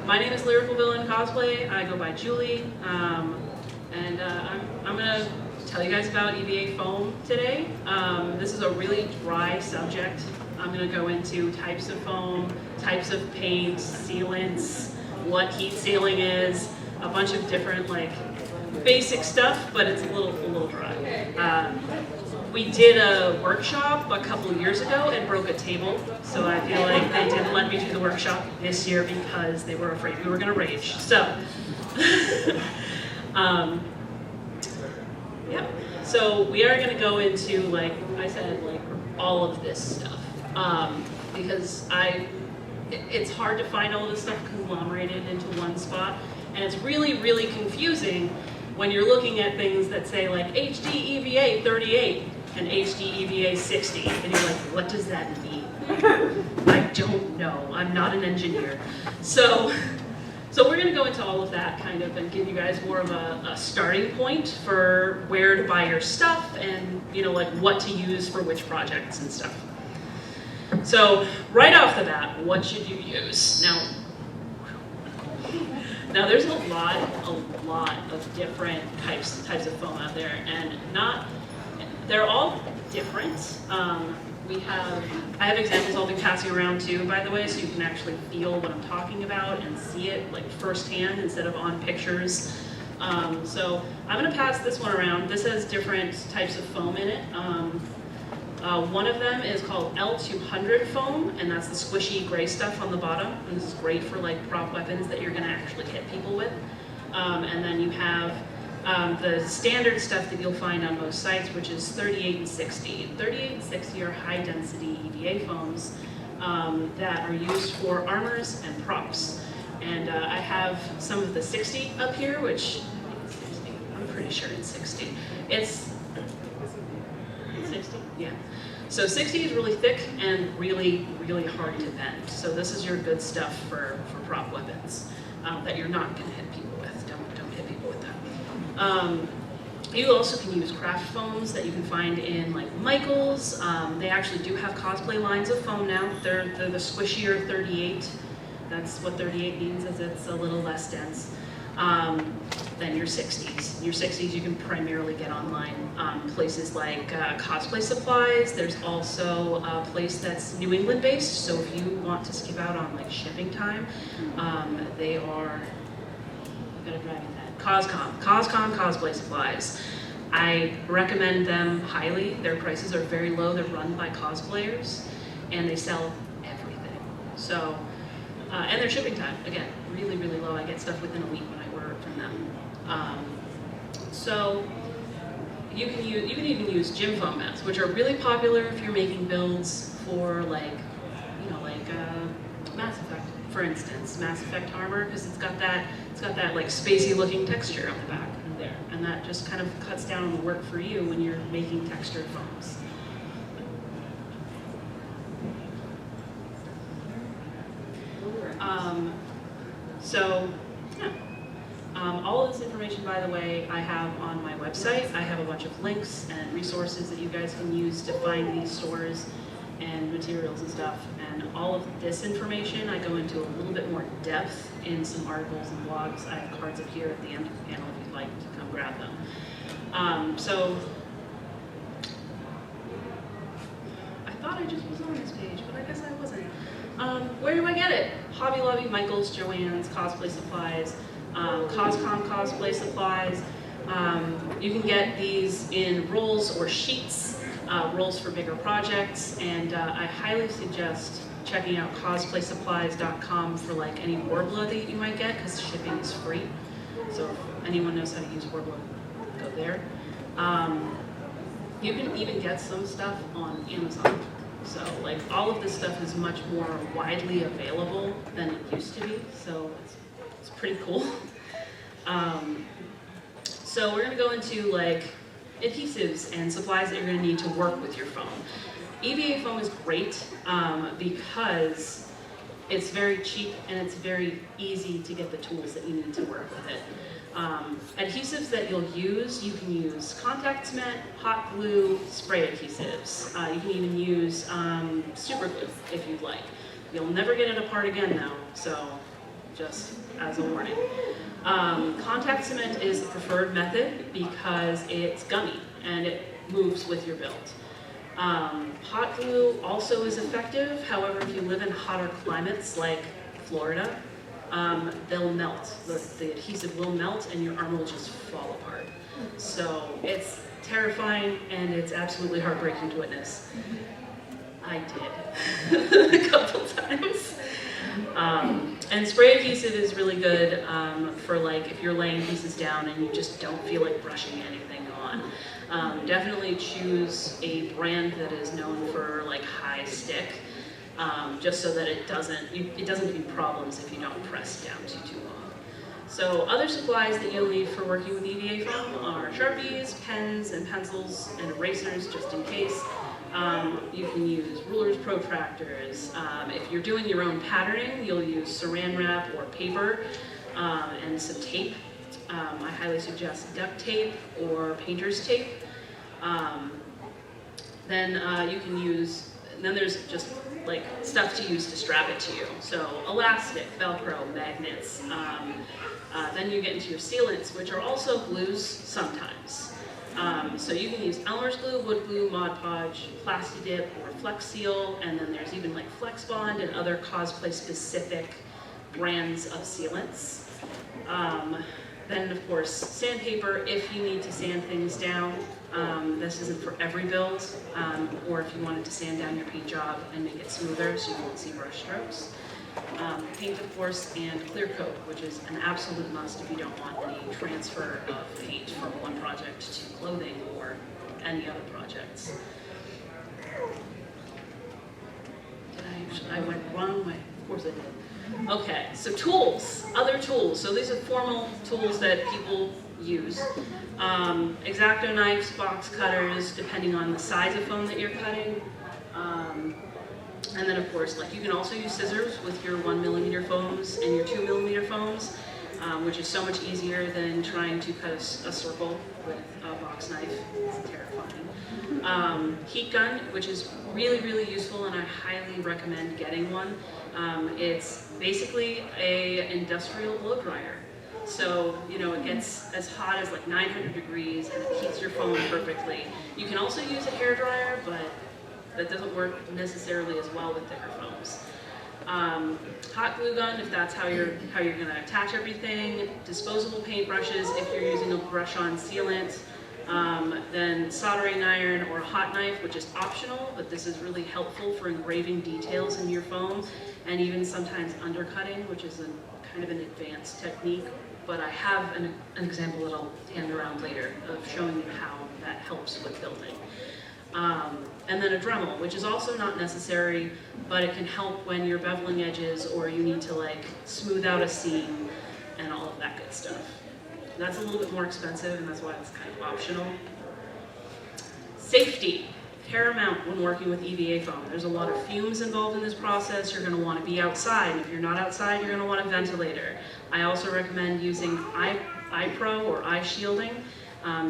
My name is Lyrical Villain Cosplay. I go by Julie, and I'm gonna tell you guys about EVA Foam today. This is a really dry subject. I'm gonna go into types of foam, types of paint, sealants, what heat sealing is, a bunch of different like basic stuff, but it's a little dry. We did a workshop a couple of years ago and broke a table, so I feel like they didn't let me do the workshop this year because they were afraid we were going to rage. So, yeah. So we are going to go into, like I said, like all of this stuff because it's hard to find all of this stuff conglomerated into one spot, and it's really confusing when you're looking at things that say like HD EVA 38 and HD EVA 60, and you're like, what does that mean? I don't know. I'm not an engineer. So we're going to go into all of that kind of and give you guys more of a starting point for where to buy your stuff and like what to use for which projects and stuff. So right off the bat, what should you use? Now there's a lot of different types of foam out there, and they're all different. I have examples I'll be passing around too, by the way, so you can actually feel what I'm talking about and see it like firsthand instead of on pictures. So I'm going to pass this one around. This has different types of foam in it. One of them is called L200 foam, and that's the squishy gray stuff on the bottom. And this is great for like prop weapons that you're going to actually hit people with. And then you have the standard stuff that you'll find on most sites, which is 38 and 60. 38 and 60 are high density EVA foams that are used for armors and props. And I have some of the 60 up here, which I'm pretty sure it's 60. It's 60? Yeah. So 60 is really thick and really hard to bend. So this is your good stuff for prop weapons that you're not going to hit people with. Don't hit people with that. You also can use craft foams that you can find in like Michaels. They actually do have cosplay lines of foam now. They're the squishier 38. That's what 38 means, is it's a little less dense than your 60s. Your 60s you can primarily get online. Places like Cosplay Supplies. There's also a place that's New England based, so if you want to skip out on like shipping time, they are, I've got to drive you that. Coscom Cosplay Supplies. I recommend them highly. Their prices are very low. They're run by cosplayers, and they sell everything. So, and their shipping time, again, really low. I get stuff within a week when I order it from them. So you can even use gym foam mats, which are really popular if you're making builds for like Mass Effect, for instance, Mass Effect armor, because it's got that like spacey looking texture on the back and there, and that just kind of cuts down on the work for you when you're making textured foams. All of this information, by the way, I have on my website. I have a bunch of links and resources that you guys can use to find these stores and materials and stuff. And all of this information, I go into a little bit more depth in some articles and blogs. I have cards up here at the end of the panel if you'd like to come grab them. So I thought I just was on this page, but I guess I wasn't. Where do I get it? Hobby Lobby, Michaels, Joann's, Cosplay Supplies, Coscom Cosplay Supplies. You can get these in rolls or sheets, rolls for bigger projects, and I highly suggest checking out cosplaysupplies.com for like any Warbler that you might get, because shipping is free. So if anyone knows how to use Warbler, go there. You can even get some stuff on Amazon. So like all of this stuff is much more widely available than it used to be, so it's pretty cool. So we're going to go into like adhesives and supplies that you're going to need to work with your foam. EVA foam is great because it's very cheap and it's very easy to get the tools that you need to work with it. Adhesives that you'll use, you can use contact cement, hot glue, spray adhesives. You can even use super glue if you'd like. You'll never get it apart again though, so just as a warning. Contact cement is the preferred method because it's gummy and it moves with your build. Hot glue also is effective. However, if you live in hotter climates like Florida, they'll melt. The adhesive will melt and your armor will just fall apart. So it's terrifying and it's absolutely heartbreaking to witness. I did a couple times. And spray adhesive is really good for like if you're laying pieces down and you just don't feel like brushing anything on. Definitely choose a brand that is known for like high stick, just so that it doesn't give you problems if you don't press down too long. So other supplies that you'll need for working with EVA foam are Sharpies, pens, and pencils, and erasers just in case. You can use rulers, protractors. If you're doing your own patterning, you'll use saran wrap or paper and some tape. I highly suggest duct tape or painter's tape. Then you can use, then there's just like stuff to use to strap it to you. So elastic, Velcro, magnets. Then you get into your sealants, which are also glues sometimes. So you can use Elmer's glue, wood glue, Mod Podge, Plastidip, or Flex Seal, and then there's even like Flex Bond and other cosplay specific brands of sealants. Then of course sandpaper if you need to sand things down. This isn't for every build, or if you wanted to sand down your paint job and make it smoother so you won't see brush strokes. Paint, of course, and clear coat, which is an absolute must if you don't want any transfer of paint from one project to clothing or any other projects. I went wrong way. Of course I did. Okay, so tools, other tools. So these are formal tools that people use. X-Acto knives, box cutters, depending on the size of foam that you're cutting. And then of course, like you can also use scissors with your 1mm foams and your 2mm foams, which is so much easier than trying to cut a circle with a box knife. It's terrifying. Heat gun, which is really, really useful, and I highly recommend getting one. It's basically an industrial blow dryer. So, you know, it gets as hot as like 900 degrees and it heats your foam perfectly. You can also use a hair dryer, but that doesn't work necessarily as well with thicker foams. Hot glue gun, if that's how you're going to attach everything. Disposable paintbrushes, if you're using a brush-on sealant. Then soldering iron or a hot knife, which is optional, but this is really helpful for engraving details in your foam, and even sometimes undercutting, which is kind of an advanced technique. But I have an example that I'll hand around later of showing you how that helps with building. And then a Dremel, which is also not necessary, but it can help when you're beveling edges or you need to like smooth out a seam and all of that good stuff. That's a little bit more expensive, and that's why it's kind of optional. Safety, paramount when working with EVA foam. There's a lot of fumes involved in this process. You're going to want to be outside. If you're not outside, you're going to want a ventilator. I also recommend using eye pro or eye shielding.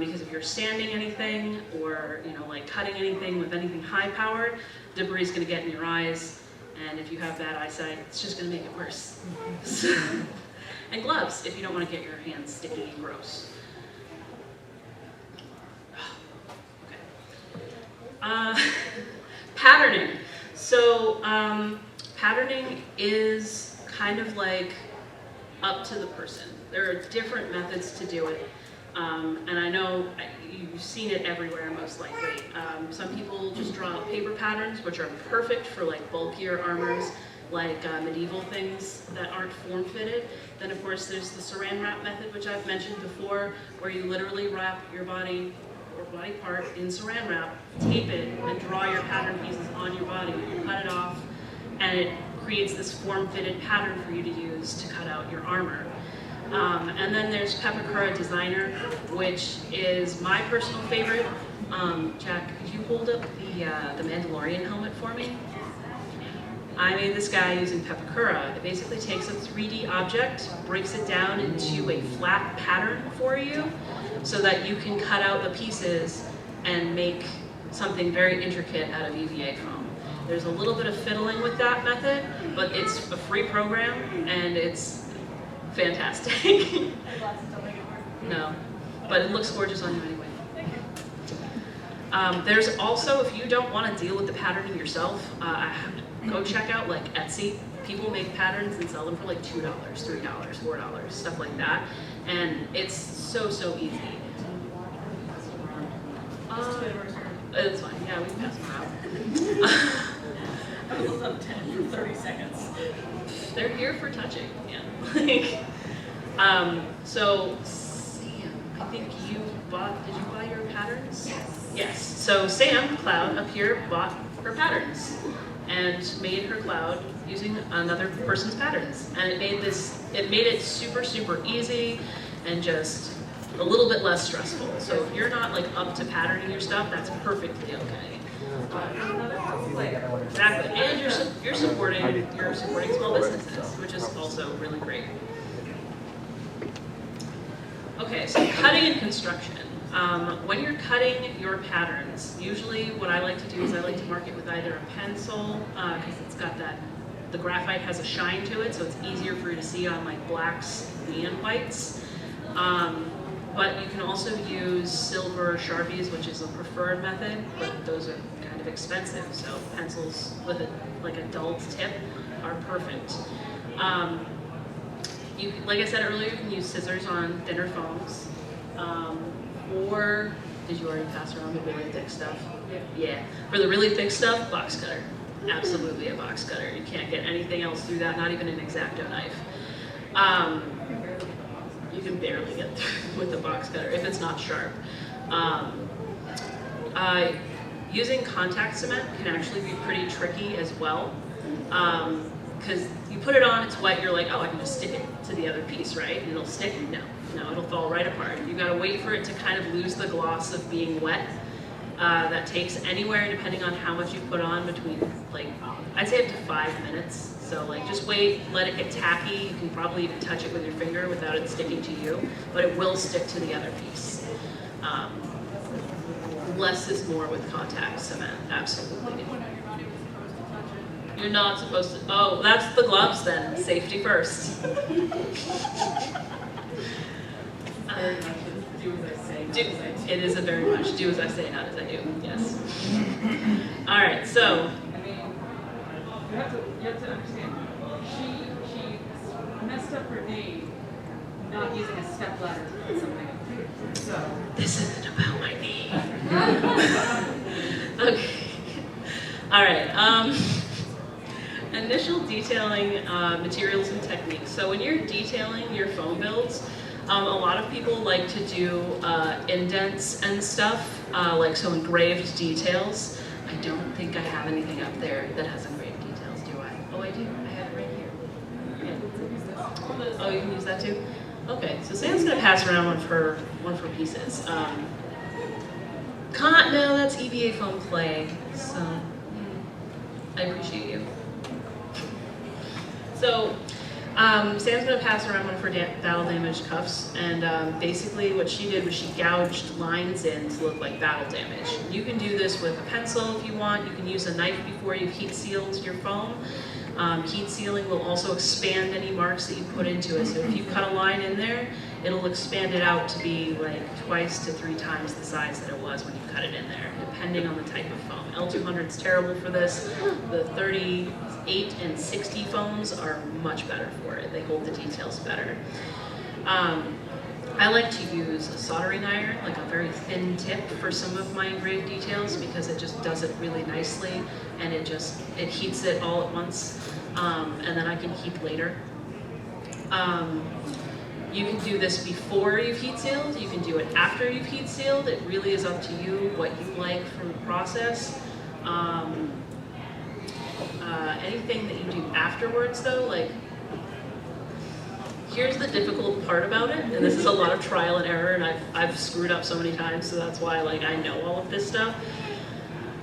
Because if you're sanding anything or like cutting anything with anything high powered, debris is going to get in your eyes, and if you have bad eyesight, it's just going to make it worse. And gloves if you don't want to get your hands sticky and gross. Okay. Patterning. So patterning is kind of like up to the person. There are different methods to do it. And I know you've seen it everywhere most likely. Some people just draw paper patterns, which are perfect for like bulkier armors, like medieval things that aren't form-fitted. Then of course there's the saran wrap method, which I've mentioned before, where you literally wrap your body or body part in saran wrap, tape it, and draw your pattern pieces on your body. You cut it off, and it creates this form-fitted pattern for you to use to cut out your armor. And then there's Pepakura Designer, which is my personal favorite. Jack, could you hold up the Mandalorian helmet for me? I made this guy using Pepakura. It basically takes a 3D object, breaks it down into a flat pattern for you, so that you can cut out the pieces and make something very intricate out of EVA foam. There's a little bit of fiddling with that method, but it's a free program, and it's fantastic. The glasses don't make it hard. No, but it looks gorgeous on you anyway. There's also, if you don't want to deal with the patterning yourself, go check out like Etsy. People make patterns and sell them for like $2, $3, $4, stuff like that. And it's so easy. It's fine, yeah, we can pass them out. I was up 10 for 30 seconds. They're here for touching, yeah. So, Sam, I think did you buy your patterns? Yes. So Sam Cloud up here bought her patterns and made her cloud using another person's patterns. And it made it super easy and just a little bit less stressful. So if you're not like up to patterning your stuff, that's perfectly okay. Exactly. And you're supporting small businesses, which is also really great. Okay, so cutting and construction. When you're cutting your patterns, usually what I like to do is I like to mark it with either a pencil, because it's got the graphite has a shine to it, so it's easier for you to see on like blacks and whites. But you can also use silver Sharpies, which is a preferred method, but those are kind of expensive, so pencils with like a dulled tip are perfect. Like I said earlier, you can use scissors on thinner foams. Or did you already pass around the really thick stuff? Yeah. For the really thick stuff, box cutter. Absolutely a box cutter. You can't get anything else through that, not even an X-Acto knife. You can barely get through with the box cutter if it's not sharp. Using contact cement can actually be pretty tricky as well. Because you put it on, it's wet, you're like, oh, I can just stick it to the other piece, right? And it'll stick? No, it'll fall right apart. You gotta wait for it to kind of lose the gloss of being wet. That takes anywhere, depending on how much you put on, between like, I'd say up to 5 minutes. So like, just wait, let it get tacky. You can probably even touch it with your finger without it sticking to you, but it will stick to the other piece. Less is more with contact cement, absolutely. You're not supposed to, oh, that's the gloves then, safety first. It is a very much do as I say, not as I do, yes. All right, so. I mean, you have to understand, she messed up her name not using a step ladder to put something in. So. This isn't about my name. Okay. All right. Initial detailing materials and techniques. So when you're detailing your foam builds, a lot of people like to do indents and stuff, like so engraved details. I don't think I have anything up there that has engraved details, do I? Oh, I do. I have it right here. Yeah. Oh, you can use that too? Okay, so Sam's gonna pass around one of her pieces. No, that's EVA foam clay. So I appreciate you. So Sam's gonna pass around one of her battle damaged cuffs, and basically what she did was she gouged lines in to look like battle damage. You can do this with a pencil if you want. You can use a knife before you've heat sealed your foam. Heat sealing will also expand any marks that you put into it. So if you cut a line in there, it'll expand it out to be like 2 to 3 times the size that it was when you cut it in there, depending on the type of foam. L200 is terrible for this. The 38 and 60 foams are much better for it. They hold the details better. I like to use a soldering iron, like a very thin tip for some of my engraved details, because it just does it really nicely, and it heats it all at once, and then I can heat later. You can do this before you've heat sealed, you can do it after you've heat sealed. It really is up to you what you like from the process. Anything that you do afterwards though, like, here's the difficult part about it, and this is a lot of trial and error, and I've screwed up so many times, so that's why like I know all of this stuff.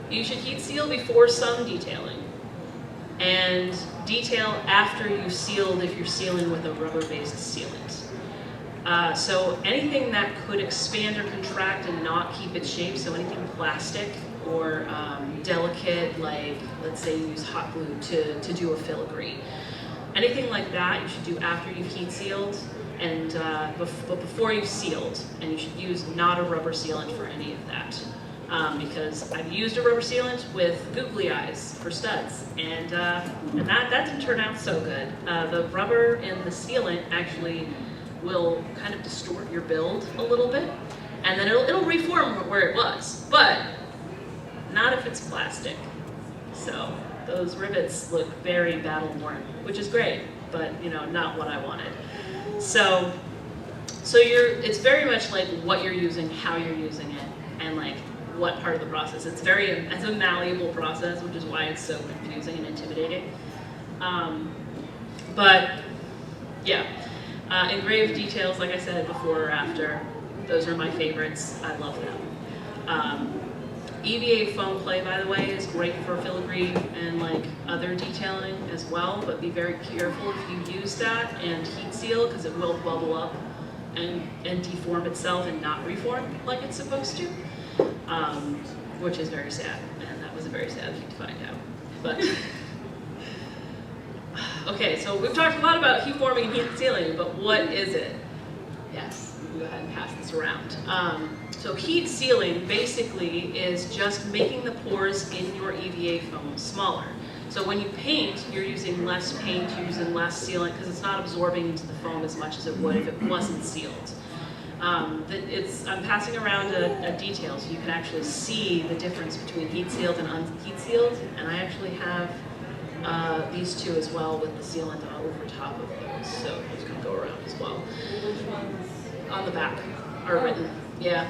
You should heat seal before some detailing, and detail after you've sealed if you're sealing with a rubber-based sealant. So anything that could expand or contract and not keep its shape, so anything plastic or delicate, like let's say you use hot glue to do a filigree. Anything like that you should do after you've heat sealed, and but before you've sealed, and you should use not a rubber sealant for any of that. Because I've used a rubber sealant with googly eyes for studs, and that didn't turn out so good. The rubber and the sealant actually will kind of distort your build a little bit, and then it'll reform where it was, but not if it's plastic. So those rivets look very battle-worn, which is great, but not what I wanted. So it's very much like what you're using, how you're using it, and like what part of the process. It's a malleable process, which is why it's so confusing and intimidating. But yeah, engraved details, like I said, before or after, those are my favorites. I love them. EVA foam clay, by the way, is great for filigree and like other detailing as well, but be very careful if you use that and heat seal, because it will bubble up and deform itself and not reform like it's supposed to. Which is very sad, and that was a very sad thing to find out. But okay, so we've talked a lot about heat forming and heat sealing, but what is it? Yes, we'll go ahead and pass this around. So heat sealing basically is just making the pores in your EVA foam smaller. So when you paint, you're using less paint, you're using less sealant, because it's not absorbing into the foam as much as it would if it wasn't sealed. I'm passing around a detail so you can actually see the difference between heat sealed and unheat sealed, and I actually have these two as well with the sealant over top of those, so those can go around as well. On the back are written, yeah.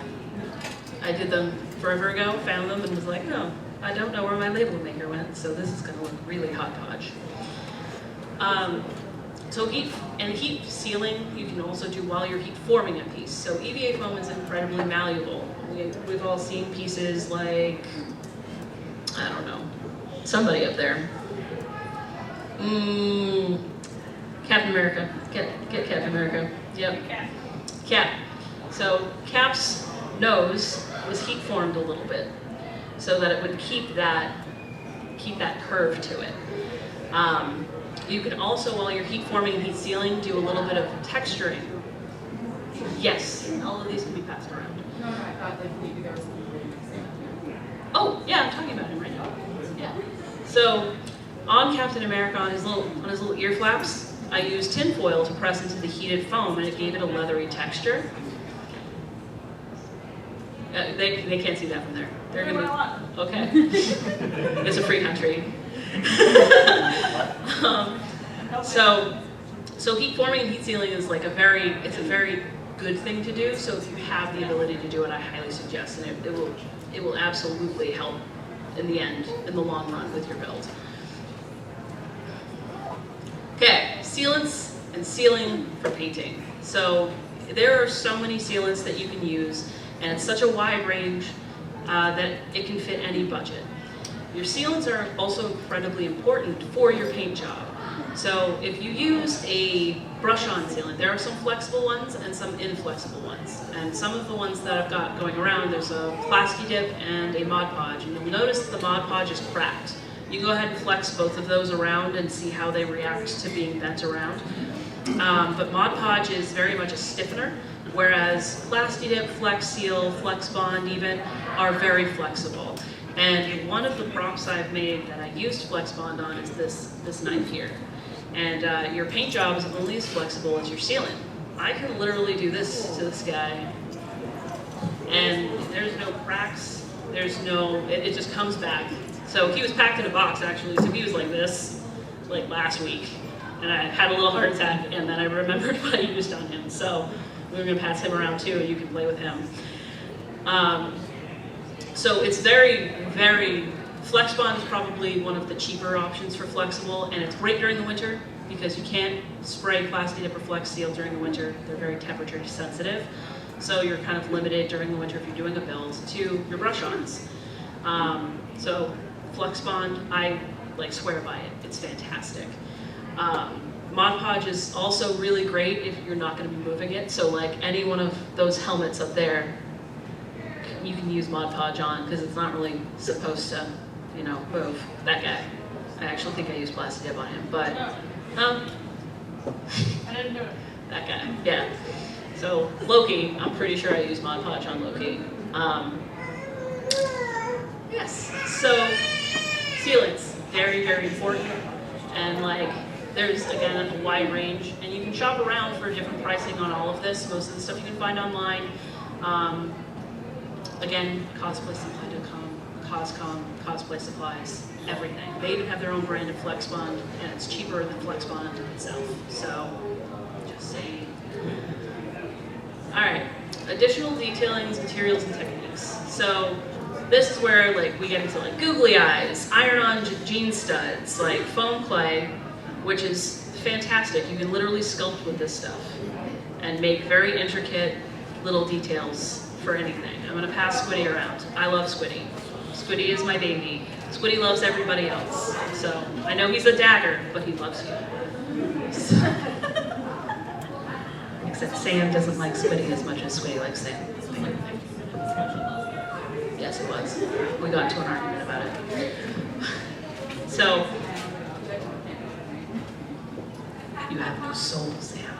I did them forever ago, found them, and was like, no, I don't know where my label maker went, so this is going to look really hodgepodge. So heat sealing you can also do while you're heat forming a piece. So EVA foam is incredibly malleable. We've all seen pieces like, I don't know, somebody up there. Captain America. Get Captain America. Yep. Cap. So Cap's nose was heat formed a little bit so that it would keep that curve to it. You can also, while you're heat forming and heat sealing, do a little bit of texturing. Yes, all of these can be passed around. No, I thought that maybe there was something. Oh, yeah, I'm talking about him right now. Yeah. So on Captain America, on his little ear flaps, I used tin foil to press into the heated foam, and it gave it a leathery texture. They can't see that from there. They're gonna. Okay. It's a free country. So heat forming and heat sealing is like a very good thing to do. So if you have the ability to do it, I highly suggest, and it will absolutely help in the end, in the long run, with your build. Okay, sealants and sealing for painting. So there are so many sealants that you can use, and it's such a wide range that it can fit any budget. Your sealants are also incredibly important for your paint job. So if you use a brush-on sealant, there are some flexible ones and some inflexible ones. And some of the ones that I've got going around, there's a Plasti Dip and a Mod Podge. And you'll notice that the Mod Podge is cracked. You go ahead and flex both of those around and see how they react to being bent around. But Mod Podge is very much a stiffener, whereas Plasti Dip, Flex Seal, Flex Bond even, are very flexible. And one of the props I've made that I used Flex Bond on is this knife here. And your paint job is only as flexible as your sealant. I can literally do this to this guy, and there's no cracks, it just comes back. So he was packed in a box actually, so he was like this, like last week. And I had a little heart attack, and then I remembered what I used on him. So we were gonna pass him around too, and you can play with him. So it's very, very, Flex Bond is probably one of the cheaper options for flexible, and it's great during the winter because you can't spray Plasti Dip or Flex Seal during the winter. They're very temperature sensitive. So you're kind of limited during the winter if you're doing a build to your brush-ons. So Flex Bond, I swear by it. It's fantastic. Mod Podge is also really great if you're not going to be moving it. So like any one of those helmets up there, you can use Mod Podge on because it's not really supposed to, move. That guy. I actually think I used Blasted Dip on him, but I didn't do it. that guy, yeah. So Loki, I'm pretty sure I used Mod Podge on Loki. Yes, so sealants, very, very important. And like, there's again a wide range, and you can shop around for different pricing on all of this. Most of the stuff you can find online. Again, cosplaysupply.com, Coscom, Cosplay Supplies, everything. They even have their own brand of Flex Bond, and it's cheaper than Flex Bond itself. So, just saying. All right, additional detailings, materials, and techniques. So, this is where like we get into like googly eyes, iron-on jean studs, like foam clay, which is fantastic. You can literally sculpt with this stuff and make very intricate little details for anything. I'm gonna pass Squiddy around. I love Squiddy. Squiddy is my baby. Squiddy loves everybody else. So I know he's a dagger, but he loves you. Except Sam doesn't like Squiddy as much as Squiddy likes Sam. Yes, it was. We got into an argument about it. So, you have no soul, Sam.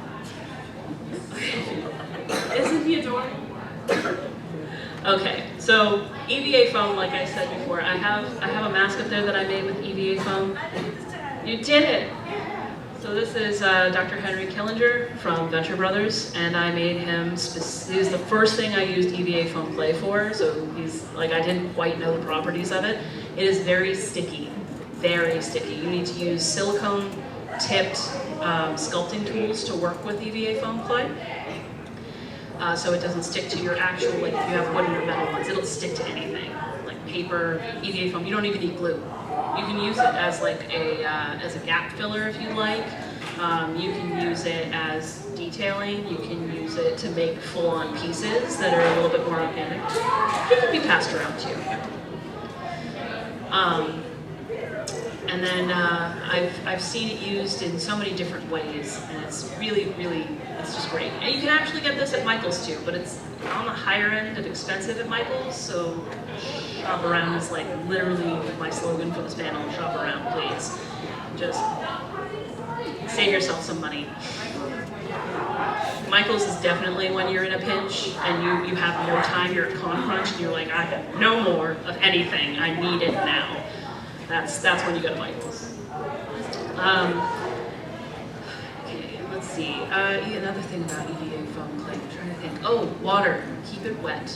Isn't he adorable? Okay, so EVA foam, like I said before, I have a mask up there that I made with EVA foam. You did it! So this is Dr. Henry Killinger from Venture Brothers, and I made him, he was the first thing I used EVA foam clay for, so he's, like, I didn't quite know the properties of it. It is very sticky, very sticky. You need to use silicone tipped sculpting tools to work with EVA foam clay. So it doesn't stick to your actual, like if you have wooden or metal ones, it'll stick to anything, like paper, EVA foam. You don't even need glue. You can use it as like as a gap filler if you like. You can use it as detailing. You can use it to make full-on pieces that are a little bit more organic. It can be passed around too. And then I've seen it used in so many different ways, and it's really, really, it's just great. And you can actually get this at Michael's too, but it's on the higher end of expensive at Michael's, so shop around is like literally my slogan for this panel, shop around please. Just save yourself some money. Michael's is definitely when you're in a pinch and you have no time, you're at con crunch, and you're like, I have no more of anything, I need it now. That's when you go to Michael's. Okay, let's see. Another thing about EVA foam clay, I'm trying to think. Oh, water. Keep it wet.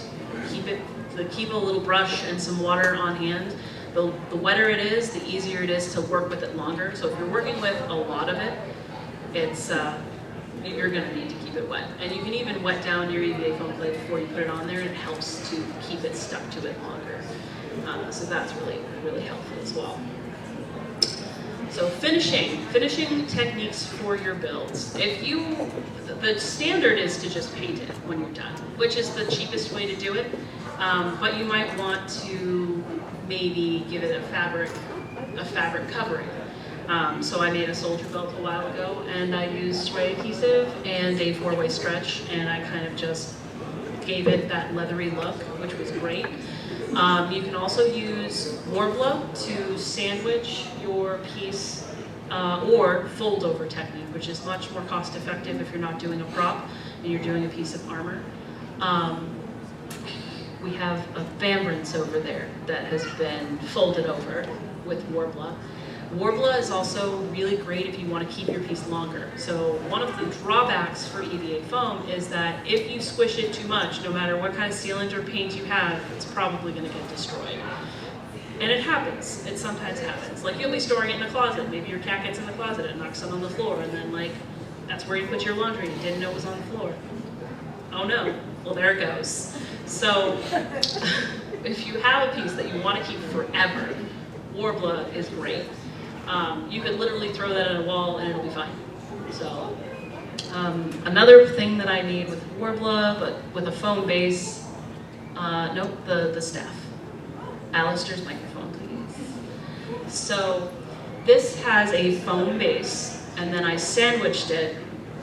Keep a little brush and some water on hand. The wetter it is, the easier it is to work with it longer. So if you're working with a lot of it, it's you're going to need to keep it wet. And you can even wet down your EVA foam clay before you put it on there, and it helps to keep it stuck to it longer. So that's really, really helpful as well. So finishing techniques for your builds. The standard is to just paint it when you're done, which is the cheapest way to do it. But you might want to maybe give it a fabric covering. So I made a soldier belt a while ago, and I used spray adhesive and a 4-way stretch, and I kind of just gave it that leathery look, which was great. You can also use Worbla to sandwich your piece or fold over technique, which is much more cost effective if you're not doing a prop and you're doing a piece of armor. We have a Vambrance over there that has been folded over with Worbla. Worbla is also really great if you want to keep your piece longer. So one of the drawbacks for EVA foam is that if you squish it too much, no matter what kind of sealant or paint you have, it's probably going to get destroyed. And it happens. It sometimes happens. Like you'll be storing it in a closet. Maybe your cat gets in the closet and knocks some on the floor, and then like that's where you put your laundry. You didn't know it was on the floor. Oh no. Well, there it goes. So if you have a piece that you want to keep forever, Worbla is great. You could literally throw that at a wall and it'll be fine. So another thing that I made with Worbla, but with a foam base, nope, the staff. Alistair's microphone, please. So this has a foam base, and then I sandwiched it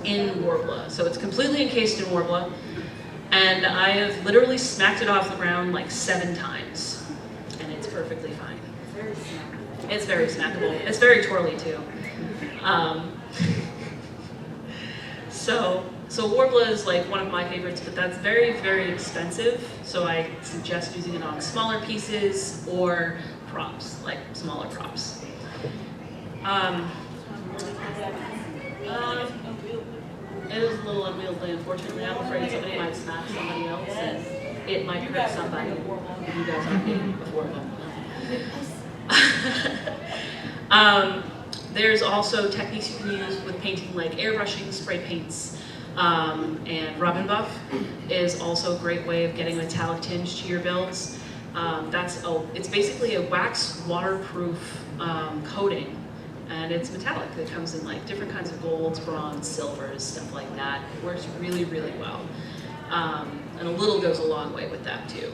in Worbla. So it's completely encased in Worbla, and I have literally smacked it off the ground like 7 times, and it's perfectly fine. Very smart. It's very snackable. It's very twirly too. So Warbler is like one of my favorites, but that's very, very expensive. So I suggest using it on smaller pieces or props, like smaller props. It is a little unwieldy, unfortunately. I'm afraid somebody might smack somebody else, and it might hurt somebody. You guys aren't getting before them. There's also techniques you can use with painting, like airbrushing, spray paints, and rub and buff is also a great way of getting a metallic tinge to your builds. It's basically a wax waterproof coating, and it's metallic. It comes in like different kinds of golds, bronze, silvers, stuff like that. It works really, really well. And a little goes a long way with that too.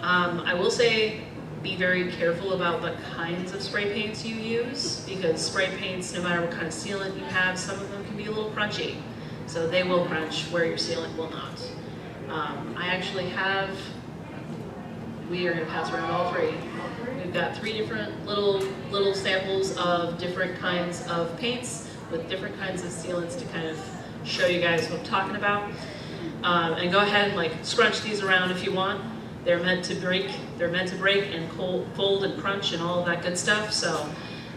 I will say, be very careful about the kinds of spray paints you use, because spray paints, no matter what kind of sealant you have, some of them can be a little crunchy. So they will crunch where your sealant will not. I actually have, we are going to pass around all three. We've got 3 different little samples of different kinds of paints with different kinds of sealants to kind of show you guys what I'm talking about. And go ahead and like scrunch these around if you want. They're meant to break. They're meant to break and fold and crunch and all of that good stuff. So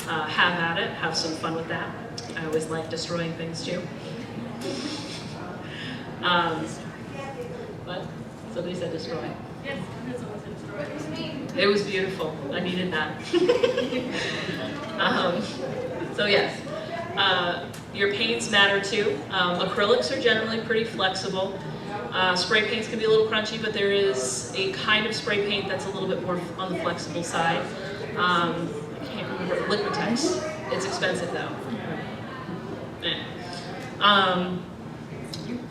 have at it. Have some fun with that. I always like destroying things too. What? Somebody said destroy. Yes, this was destroyed. It was me. It was beautiful. I needed that. So yes, your paints matter too. Acrylics are generally pretty flexible. Spray paints can be a little crunchy, but there is a kind of spray paint that's a little bit more on the flexible side. I can't remember. Liquitex. It's expensive though.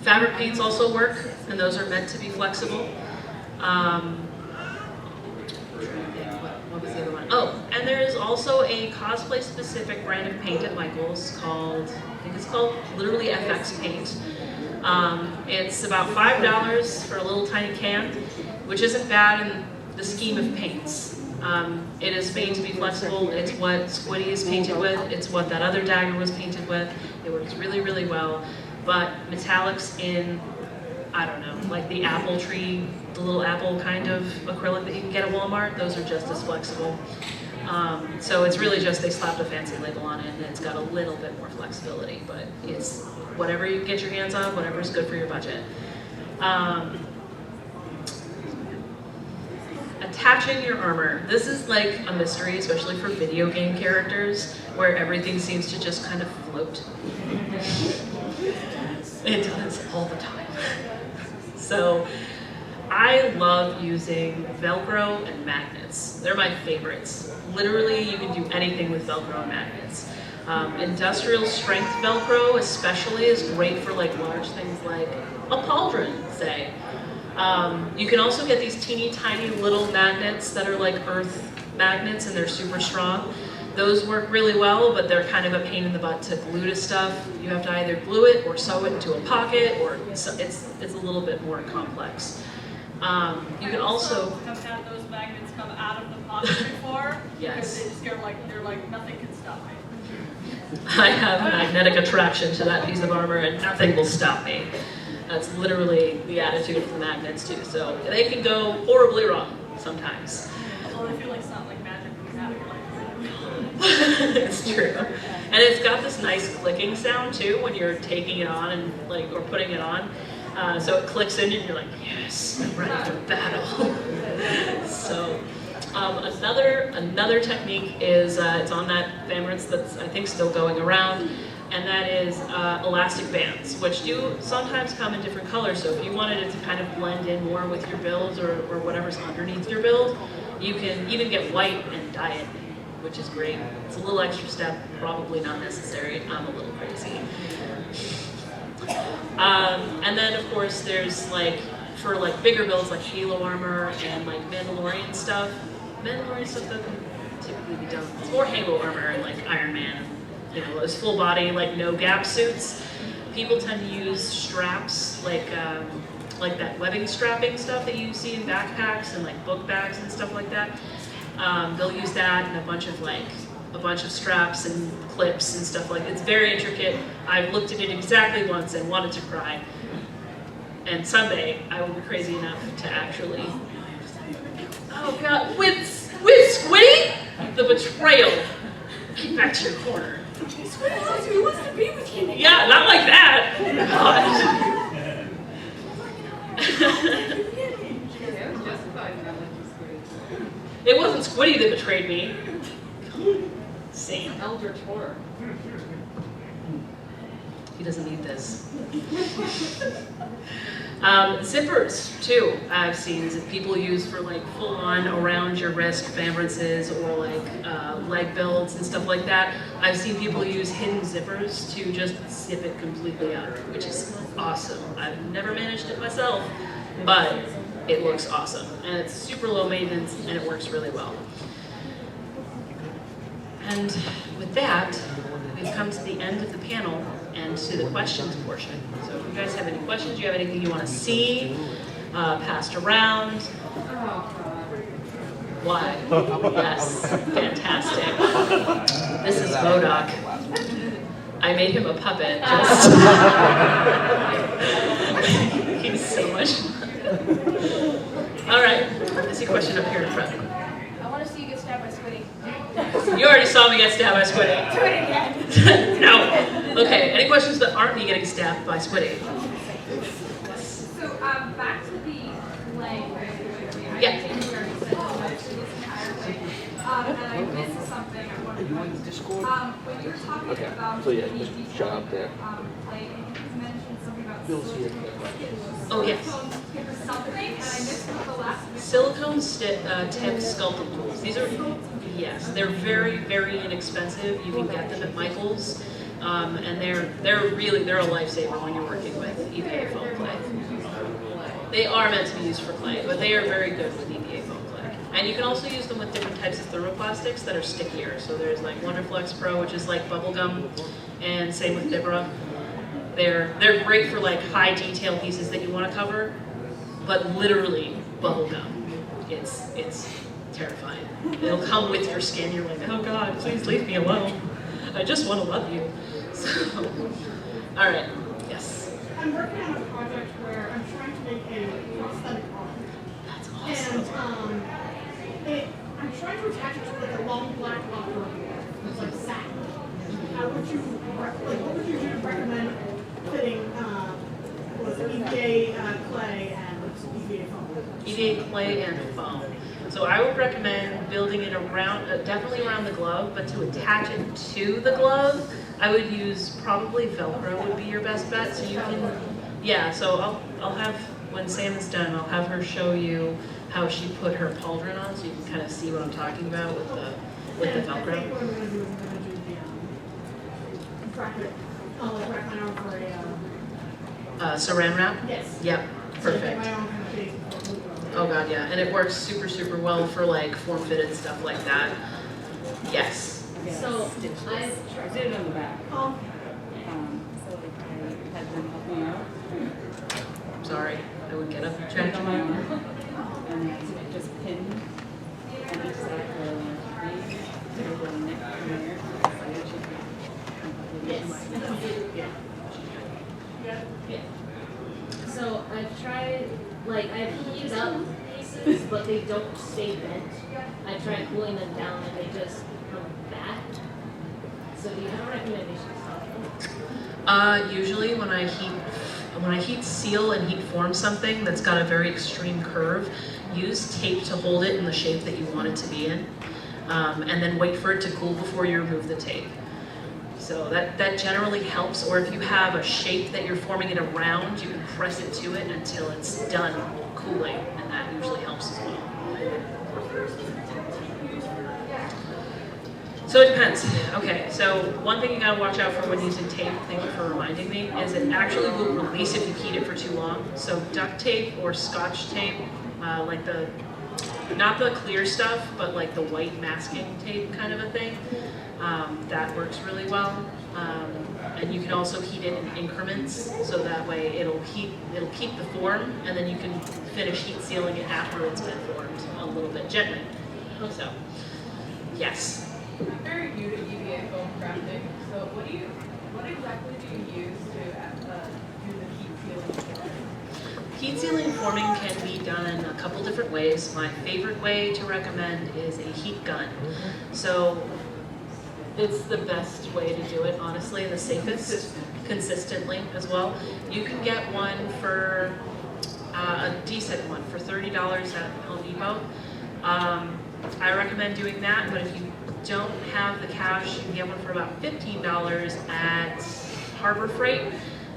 Fabric paints also work, and those are meant to be flexible. What was the other one? Oh, and there is also a cosplay-specific brand of paint at Michael's called, I think it's called literally FX paint. It's about $5 for a little tiny can, which isn't bad in the scheme of paints. It is made to be flexible. It's what Squiddy is painted with. It's what that other dagger was painted with. It works really, really well. But metallics in, I don't know, like the apple tree, the little apple kind of acrylic that you can get at Walmart, those are just as flexible. So it's really just they slapped a fancy label on it and it's got a little bit more flexibility, but it's whatever you get your hands on, whatever is good for your budget. Attaching your armor. This is like a mystery, especially for video game characters, where everything seems to just kind of float. It does all the time. So I love using Velcro and magnets. They're my favorites. Literally, you can do anything with Velcro and magnets. Industrial strength Velcro especially is great for like large things like a pauldron, say. You can also get these teeny tiny little magnets that are like earth magnets and they're super strong. Those work really well, but they're kind of a pain in the butt to glue to stuff. You have to either glue it or sew it into a pocket, or it's a little bit more complex. You can also have had those magnets come out of the pocket before. Yes. Because they're like nothing can stop me. I have magnetic attraction to that piece of armor, and nothing will stop me. That's literally the attitude of the magnets too. So they can go horribly wrong sometimes. Well, I feel like it's not like magic when you have it. It's true. And it's got this nice clicking sound too when you're taking it on and like or putting it on. So it clicks in and you're like, yes, I'm ready for battle. So another technique is it's on that Famrits that's I think still going around, and that is elastic bands, which do sometimes come in different colors. So if you wanted it to kind of blend in more with your build or whatever's underneath your build, you can even get white and dye it, which is great. It's a little extra step, probably not necessary. I'm a little crazy. And then of course there's like, for like bigger builds like Halo armor and like Mandalorian stuff that can typically be done. It's more Halo armor and like Iron Man, you know, those full body like no gap suits. People tend to use straps like that webbing strapping stuff that you see in backpacks and like book bags and stuff like that. They'll use that and a bunch of straps and clips and stuff like that. It's very intricate. I've looked at it exactly once and wanted to cry. And someday I will be crazy enough to actually, oh God, with Squiddy? The betrayal. Get back to your corner. Squiddy loves you, he wants to be with you. Yeah, not like that. God. Yeah, it was justified in that Squiddy. It wasn't Squiddy that betrayed me. Same. Elder Tor. He doesn't need this. Zippers, too, I've seen that people use for like full-on around your wrist vambrances or like leg builds and stuff like that. I've seen people use hidden zippers to just zip it completely up, which is awesome. I've never managed it myself, but it looks awesome. And it's super low maintenance and it works really well. And with that, we've come to the end of the panel and to the questions portion. So if you guys have any questions, do you have anything you want to see passed around? Oh, God. Why? Yes, fantastic. This is Bodok. I made him a puppet. Just he's so much fun. All right, I see a question up here in front. I want to see you get stabbed by Squiddy. You already saw me get stabbed by Squiddy. Do it again. No. Okay, any questions that aren't me getting stabbed by Squiddy? So back to the play. Yeah. And I missed something. I wanted to when you were talking about So yeah, the just shut up there. play, you mentioned something about Bill's here. Oh, yes. silicone or something, and I missed what the last bit. Silicone tipped sculpting tools. These are, yes, they're very, very inexpensive. You can get them at Michael's. And they're a lifesaver when you're working with EVA foam clay. They are meant to be used for clay, but they are very good with EVA foam clay. And you can also use them with different types of thermoplastics that are stickier. So there's like Wonderflex Pro, which is like bubble gum, and same with Vibra. They're great for like high detail pieces that you want to cover, but literally bubble gum. It's terrifying. It'll come with your skin. You're like, oh God, please leave me alone. I just want to love you. So, all right, yes. I'm working on a project where I'm trying to make a prosthetic arm. That's awesome. And I'm trying to attach it to like a long black rubber board. It's like satin. What would you recommend fitting EVA clay and EVA foam? EVA clay and foam. So I would recommend building it around, definitely around the glove, but to attach it to the glove, I would use probably Velcro would be your best bet. So you can, yeah. So I'll have, when Sam is done, I'll have her show you how she put her pauldron on, so you can kind of see what I'm talking about with the Velcro. I think what I'm going to do is I'm going to do the bracket. I'll like wrap my arm for a. Saran wrap? Yes. Yep, So perfect. my arm kind of face. Oh God, yeah, and it works super, super well for like form-fitted stuff like that. Yes. So I did it on the back. Oh. So I had them help me out. I'm sorry, I would get up. Check on my arm. And then just pin on each side for three. There's a neck from here. yes. So I've tried, like I've heated up pieces, but they don't stay bent. I tried cooling them down and they just come back. So do you have a recommendation? Usually when I heat seal and heat form something that's got a very extreme curve, use tape to hold it in the shape that you want it to be in, and then wait for it to cool before you remove the tape. So that generally helps, or if you have a shape that you're forming it around, you can press it to it until it's done cooling, and that usually helps as well. So it depends. Okay, so one thing you gotta watch out for when using tape, thank you for reminding me, is it actually will release if you heat it for too long. So duct tape or Scotch tape, like not the clear stuff, but like the white masking tape kind of a thing, that works really well. And you can also heat it in increments, so that way it'll keep the form, and then you can finish heat sealing it after it's been formed a little bit gently. So, yes. I'm very new to EVA foam crafting, so what exactly do you use to do the heat sealing? Heat sealing forming can be done a couple different ways. My favorite way to recommend is a heat gun. So it's the best way to do it, honestly, and the safest, consistently as well. You can get one for a decent one for $30 at Home Depot. I recommend doing that, but if you don't have the cash, you can get one for about $15 at Harbor Freight.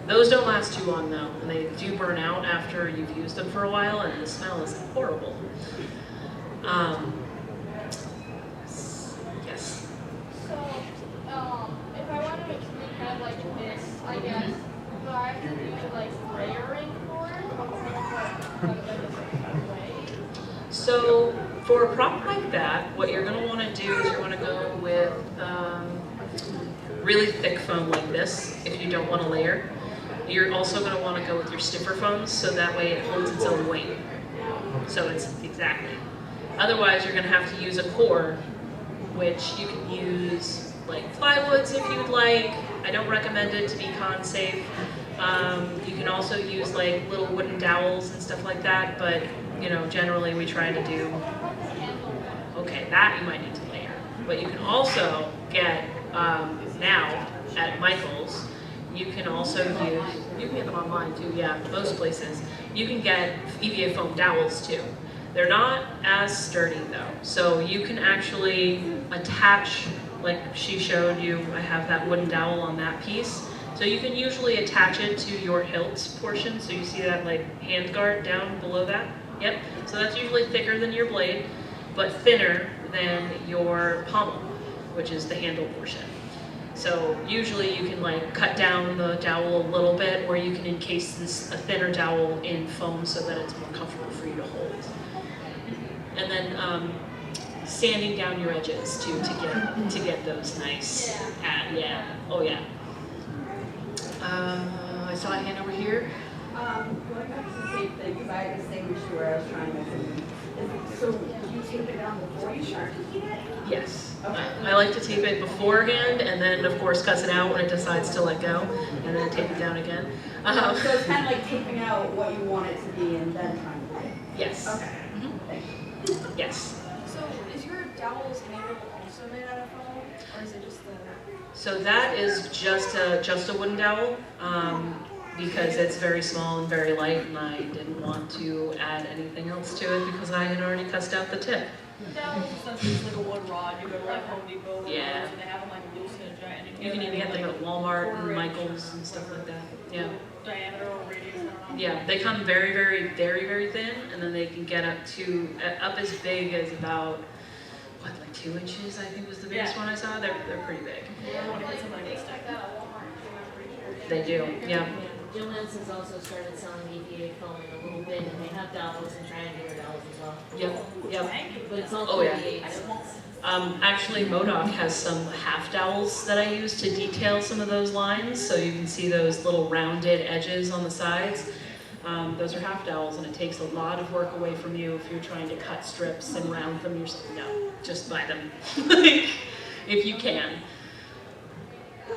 Those don't last too long though, and they do burn out after you've used them for a while, and the smell is horrible. Yes. So, if I want to make something kind of like this, I guess, do I have to do like layering for it? So for a prop like that, what you're going to want to do is you're going to go with really thick foam like this if you don't want to layer. You're also going to want to go with your stiffer foams so that way it holds its own weight. So it's exactly. Otherwise you're going to have to use a core, which you can use like plywoods if you'd like. I don't recommend it to be con safe. You can also use like little wooden dowels and stuff like that, but you know, generally we try to do, okay, that you might need to layer. But you can also get, now at Michael's, you can also use, you can get them online too, yeah, most places. You can get EVA foam dowels too. They're not as sturdy though. So you can actually attach, like she showed you, I have that wooden dowel on that piece. So you can usually attach it to your hilt portion. So you see that like hand guard down below that? Yep, so that's usually thicker than your blade, but thinner than your pommel, which is the handle portion. So usually you can like cut down the dowel a little bit, or you can encase a thinner dowel in foam so that it's more comfortable for you to hold. And then sanding down your edges too to get those nice. Yeah. Oh yeah. I saw a hand over here. Going back to the tape thing, because I had the same issue where I was trying to. So you tape it down before you start to heat it? Yes. Okay. I like to tape it beforehand, and then of course cuss it out when it decides to let go, and then tape it down again. So it's kind of like taping out what you want it to be and then trying to heat it? Yes. Okay. Mhm. Thank you. Yes. So, is your dowel's handle also made out of foam, or is it just the? So that is just a wooden dowel, because it's very small and very light, and I didn't want to add anything else to it because I had already cussed out the tip. Since it's like a wood rod, you go to like Home Depot, Yeah. and they have them like loose and giant. You can even get them at Walmart and Michael's and stuff like that. Yeah. Diameter or radius, I don't know. Yeah, they come very, very, very, very thin, and then they can get up as big as about, what, like 2 inches, I think was the biggest one I saw. They're pretty big. Yeah, I want to get something like this. They do, yeah. Jill Manson's also started selling EVA foam in a little bit, and they have dowels and triangular dowels as well. Yep. But it's all Oh, yeah. 38. Actually, Modoc has some half dowels that I use to detail some of those lines, so you can see those little rounded edges on the sides. Those are half dowels, and it takes a lot of work away from you if you're trying to cut strips and round them yourself. No, just buy them, if you can.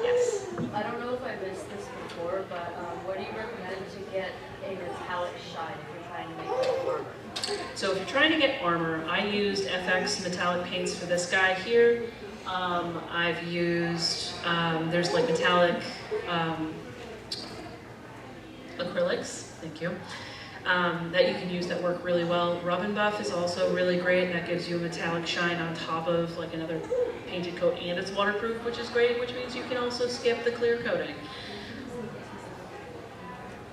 Yes. I don't know if I missed this before, but what do you recommend to get a metallic shine if you're trying to make it armor? So if you're trying to get armor, I used FX metallic paints for this guy here. I've used, there's like metallic acrylics, thank you, that you can use that work really well. Rub and Buff is also really great, and that gives you a metallic shine on top of like another painted coat, and it's waterproof, which is great, which means you can also skip the clear coating.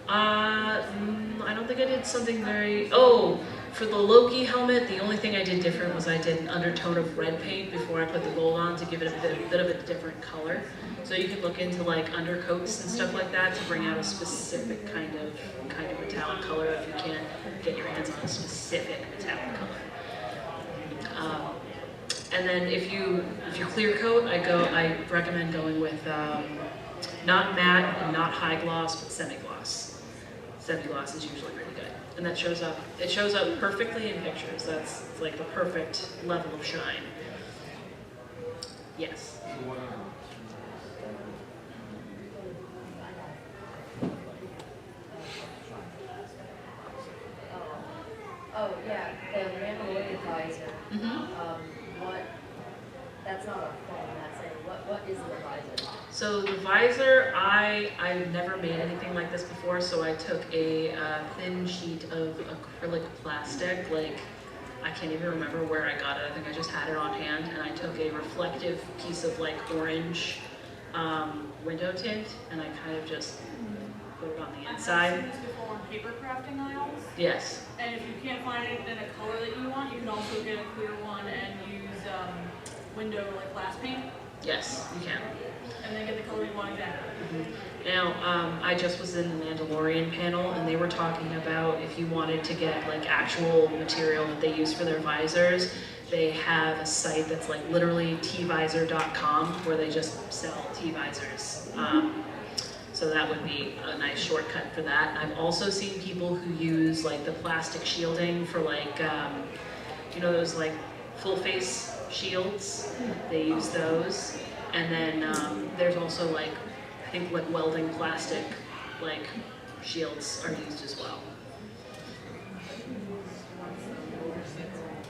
I don't think I did something very, for the Loki helmet, the only thing I did different was I did an undertone of red paint before I put the gold on to give it a bit of a different color. So you can look into like undercoats and stuff like that to bring out a specific kind of metallic color if you can't get your hands on a specific metallic color. And then if you clear coat, I recommend going with not matte and not high gloss, but semi-gloss. semi-gloss is usually pretty good. And that shows up, it shows up perfectly in pictures. That's like the perfect level of shine. Yes. Oh, yeah, the Mandalorian visor. What, that's not a foam, that's what is the visor? So the visor, I've never made anything like this before, so I took a thin sheet of acrylic plastic, like, I can't even remember where I got it, I think I just had it on hand, and I took a reflective piece of like orange window tint, and I kind of just put it on the inside. I've seen this before on paper crafting aisles, Yes, and if you can't find it in a color that you want, you can also get a clear one and use window like glass paint, yes, you can. and then get the color you want exactly. Now, I just was in the Mandalorian panel, and they were talking about if you wanted to get like actual material that they use for their visors, they have a site that's like literally tvisor.com where they just sell T-visors. So that would be a nice shortcut for that. I've also seen people who use like the plastic shielding for like, you know, those like full face shields. They use those. And then there's also like, I think like welding plastic like shields are used as well.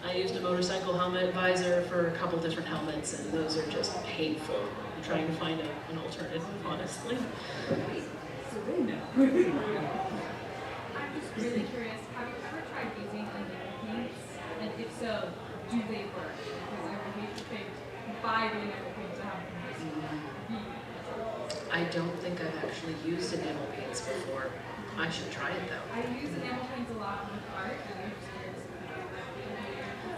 I used a motorcycle helmet visor for a couple different helmets, and those are just painful. I'm trying to find an alternative, honestly. I'm just really curious, have you ever tried using enamel paints? And if so, do they work? Because I would hate to think buy the enamel paint to have them I don't think I've actually used enamel paints before. I should try it though. I use enamel paints a lot with art, and I'm just curious.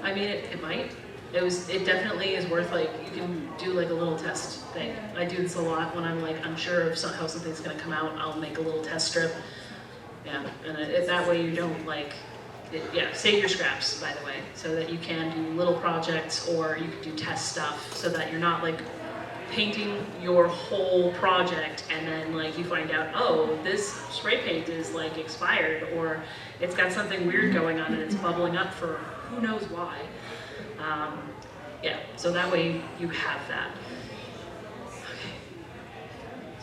I mean, it might. It definitely is worth like, you can do like a little test thing. I do this a lot when I'm like unsure of how something's gonna come out. I'll make a little test strip. Yeah, and that way you don't like, yeah, save your scraps, by the way, so that you can do little projects or you can do test stuff so that you're not like painting your whole project and then like you find out, oh, this spray paint is like expired or it's got something weird going on and it's bubbling up for who knows why. Yeah, so that way you have that. Okay.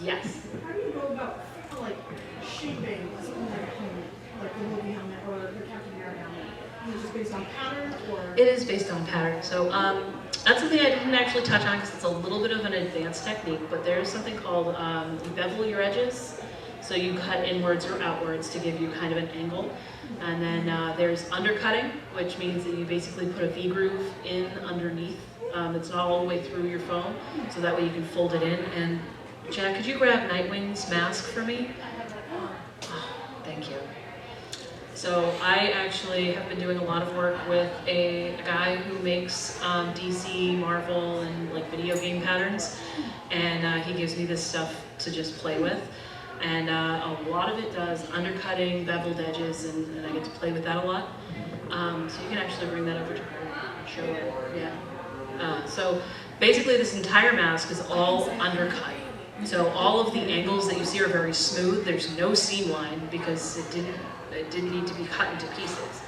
Yes. How do you go about like shaping something like a helmet, like the Loki helmet or the Captain America helmet? Is it just based on pattern or? It is based on pattern. So that's something I didn't actually touch on because it's a little bit of an advanced technique, but there's something called you bevel your edges. So you cut inwards or outwards to give you kind of an angle. And then there's undercutting, which means that you basically put a V-groove in underneath. It's not all the way through your foam, so that way you can fold it in. And Jack, could you grab Nightwing's mask for me? Oh, thank you. So I actually have been doing a lot of work with a guy who makes DC, Marvel, and like video game patterns. And he gives me this stuff to just play with. And a lot of it does undercutting, beveled edges, and I get to play with that a lot. So you can actually bring that over to her and show her. Yeah. So basically this entire mask is all undercut. So all of the angles that you see are very smooth. There's no seam line because it didn't need to be cut into pieces.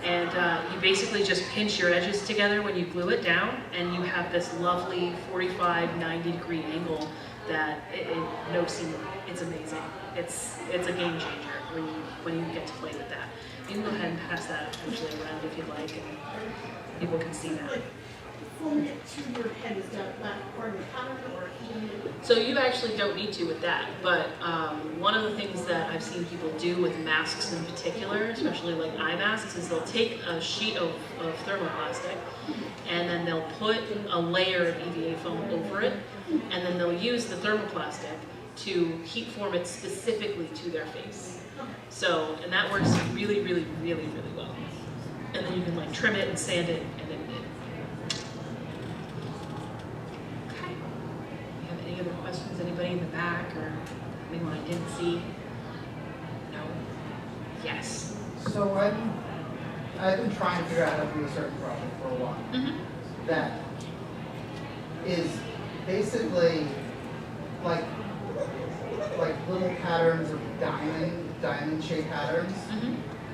And you basically just pinch your edges together when you glue it down, and you have this lovely 45, 90 degree angle that no seam line. It's amazing. It's a game changer when you get to play with that. You can go ahead and pass that actually around if you'd like, and people can see that. Like, folding it to your head, is that part of the pattern or? So you actually don't need to with that, but one of the things that I've seen people do with masks in particular, especially like eye masks, is they'll take a sheet of thermoplastic and then they'll put a layer of EVA foam over it, and then they'll use the thermoplastic to heat form it specifically to their face. So, and that works really, really, really, really well. And then you can like trim it and sand it and then okay. You have any other questions? Anybody in the back or anyone I didn't see? No? Yes. So I've been trying to figure out how to do a certain project for a while. Mm-hmm. That is basically like little patterns of diamond diamond-shaped patterns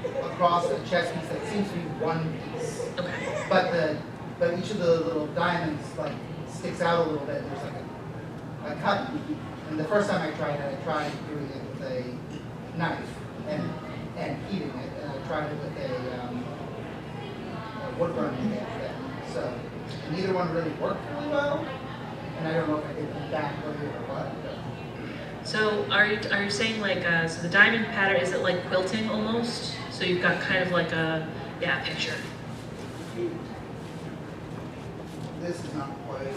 Mm-hmm. across a chess piece that seems to be one piece. Okay. But each of the little diamonds like sticks out a little bit. There's like a cut. And the first time I tried doing it with a knife and heating it, and I tried it with a wood burning thing. So neither one really worked really well. And I don't know if I did it badly or what. So are you saying like so the diamond pattern, is it like quilting almost? So you've got kind of like a picture. This is not quite.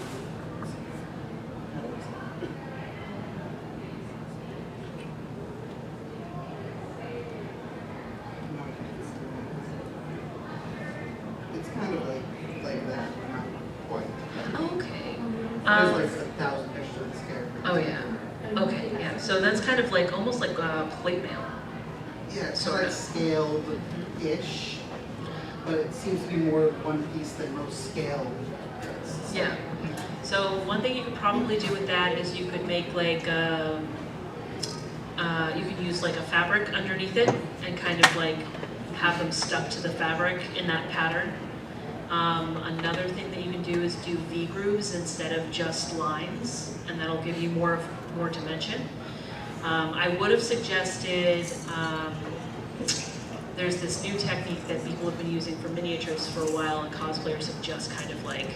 It's kind of like that, not quite. Okay. There's like 1,000 pictures of this character. Oh yeah. Okay, yeah. So that's kind of like almost like plate mail. Yeah, it's Sort like of. scaled-ish, but it seems to be more one piece than most scaled. Yeah. So one thing you could probably do with that is you could make like you could use like a fabric underneath it and kind of like have them stuck to the fabric in that pattern. Another thing that you can do is do V grooves instead of just lines, and that'll give you more dimension. I would have suggested, there's this new technique that people have been using for miniatures for a while, and cosplayers have just kind of like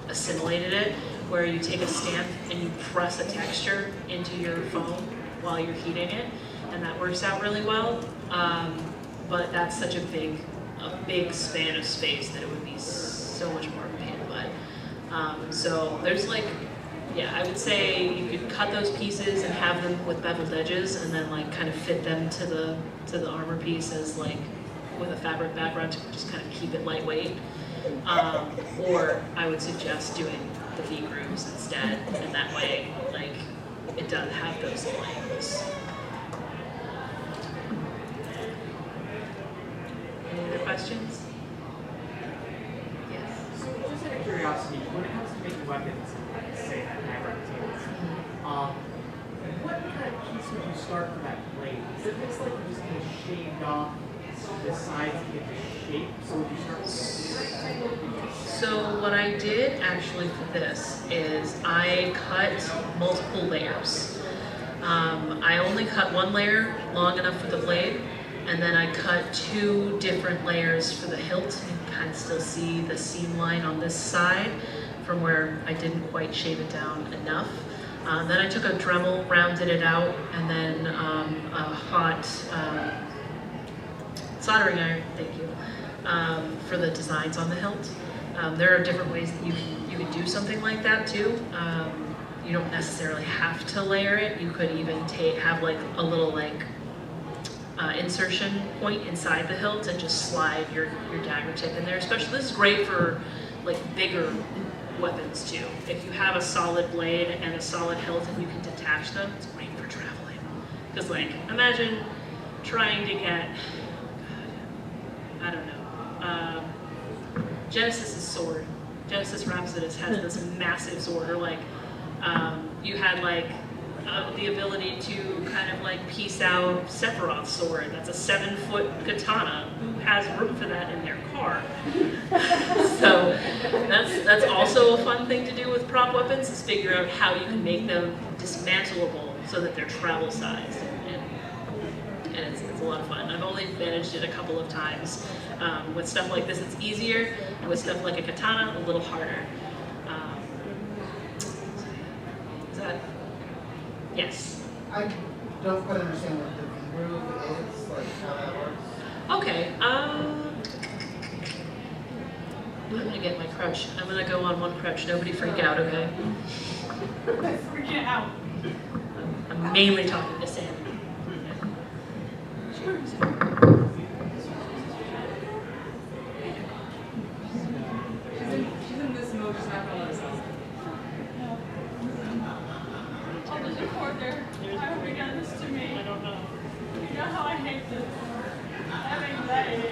assimilated it, where you take a stamp and you press a texture into your foam while you're heating it, and that works out really well. But that's such a big span of space that it would be so much more of a pain in the butt. So there's like, I would say you could cut those pieces and have them with beveled edges, and then like kind of fit them to the armor piece as like with a fabric background to just kind of keep it lightweight. Or I would suggest doing the V grooves instead, and that way like it does have those lines. Any other questions? Yes. So just out of curiosity, when it comes to making weapons, like say hammer tables, what kind of piece would you start from that blade? Is it looks like you just kind of shaved off the sides to get the shape? So would you start with a rectangle? So what I did actually for this is I cut multiple layers. I only cut one layer long enough for the blade, and then I cut 2 different layers for the hilt. You can kind of still see the seam line on this side from where I didn't quite shave it down enough. Then I took a Dremel, rounded it out, and then a hot soldering iron, thank you, for the designs on the hilt. There are different ways that you can do something like that too. You don't necessarily have to layer it. You could even have like a little like insertion point inside the hilt and just slide your dagger tip in there. Especially, this is great for like bigger weapons too. If you have a solid blade and a solid hilt and you can detach them, it's great for traveling. Because like, imagine trying to get, I don't know, Genesis' sword. Genesis Rhapsodus has this massive sword, or like, you had like the ability to kind of like piece out Sephiroth's sword. That's a 7-foot katana. Who has room for that in their car? So that's also a fun thing to do with prop weapons, is figure out how you can make them dismantleable so that they're travel sized. And it's a lot of fun. I've only managed it a couple of times. With stuff like this, it's easier. With stuff like a katana, a little harder. Is that? Yes. I don't quite understand what the V-groove is, like how that works. Okay. I'm gonna get my crouch. I'm gonna go on one crouch. Nobody freak out, okay? Freaking out. I'm mainly talking to Sam. Sure. She's in this mode, she's not gonna let us out. Oh, there's a cord there. Why have you done this to me? I don't know. You know how I hate this. I have anxiety.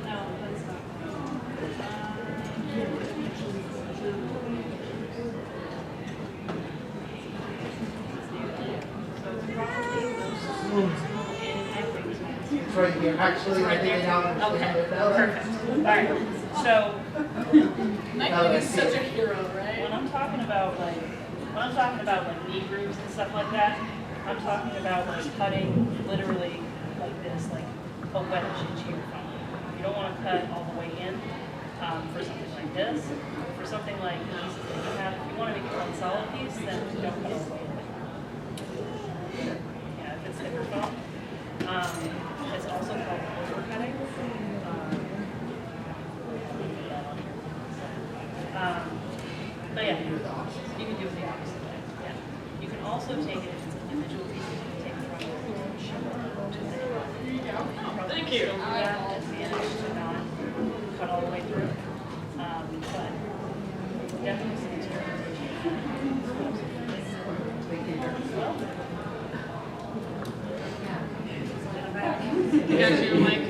No, that's not. right here. Actually, I think they now understand it better. Perfect. All right. So Nightwing is such a hero, right? when I'm talking about like knee grooves and stuff like that, I'm talking about like cutting literally like this, like a wedge into your phone. You don't want to cut all the way in for something like this. For something like pieces that you have, if you want to make it one solid piece, then don't cut all the way in. Yeah, if it's thicker foam. It's also called overcutting. But yeah, you can do it the opposite way. Yeah. You can also take it if it's individual pieces. You can take it from the shimmer to the Thank you. Still do that advantage to not cut all the way through. But definitely some experimentation. You got your mic.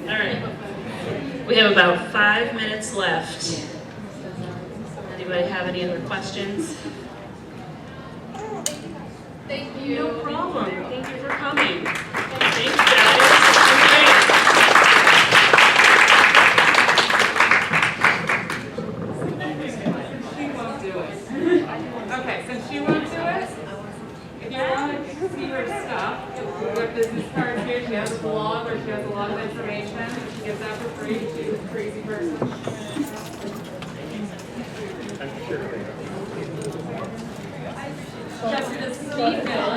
All right. We have about 5 minutes left. Anybody have any other questions? Thank you. No problem. Thank you for coming. Thanks, guys. She won't do it. Okay, since she won't do it, if you want to see her stuff, with business cards here, she has a blog where she has a lot of information. She gives out for free. She's a crazy person. Jessica, Steve Miller.